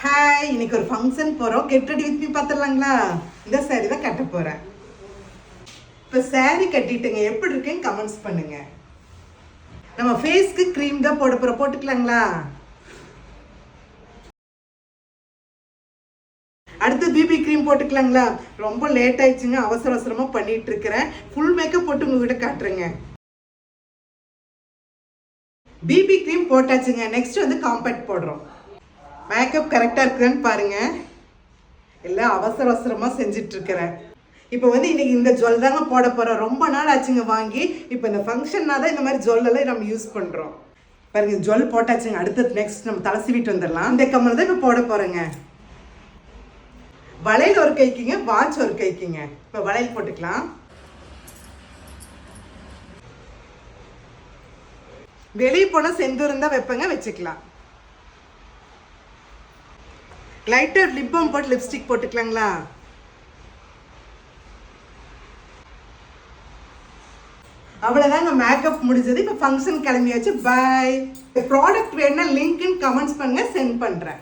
Hi, இன்னைக்கு ஒரு function போகிறோம். கெட் ரெடி வித் மீ பார்த்துடலாங்களா? இந்த சாரீ தான் கட்ட போகிறேன். இப்போ சாரீ கட்டிட்டுங்க, எப்படி இருக்குன்னு கமெண்ட்ஸ் பண்ணுங்க. நம்ம ஃபேஸ்க்கு க்ரீம் தான் போட போகிறோம், போட்டுக்கலாங்களா? அடுத்து பிபி க்ரீம் போட்டுக்கலாங்களா? ரொம்ப லேட் ஆயிடுச்சுங்க, அவசர அவசரமாக பண்ணிட்டு இருக்கிறேன். ஃபுல் மேக்கப் போட்டு உங்ககிட்ட காட்டுறேங்க. பிபி க்ரீம் போட்டாச்சுங்க. நெக்ஸ்ட் வந்து காம்பேக்ட் போடுறோம். மேக்கப் கரெக்டாக இருக்குன்னு பாருங்க. எல்லாம் அவசர அவசரமாக செஞ்சுட்டு இருக்கிறேன். இப்போ வந்து இன்னைக்கு இந்த ஜுவல் தாங்க போட போகிறோம். ரொம்ப நாள் ஆச்சுங்க வாங்கி. இப்போ இந்த ஃபங்க்ஷன்னா தான் இந்த மாதிரி ஜுவல்லெல்லாம் நம்ம யூஸ் பண்ணுறோம். பாருங்க, ஜுவல் போட்டாச்சுங்க. அடுத்தது நெக்ஸ்ட் நம்ம தலை சீவிட்டு வந்துடலாம். இந்த கம்மல் தான் இப்போ போட போகிறேங்க. வளையல் ஒரு கைக்குங்க, வாட்ச் ஒரு கைக்குங்க. இப்போ வளையல் போட்டுக்கலாம். வெளியே போனால் செந்தூரம் தான் வைப்பங்க, வச்சுக்கலாம். லைட்டர் லிப் பாம் போட்டு லிப்ஸ்டிக் போட்டுக்கலாங்களா? அவ்வளோதாங்க, மேக்கப் முடிஞ்சது. இப்போ ஃபங்க்ஷன் கிளம்பியாச்சு. பாய். ப்ராடக்ட் வேணும்னா லிங்க்னு கமெண்ட்ஸ் பண்ணுங்க, சென்ட் பண்ணுறேன்.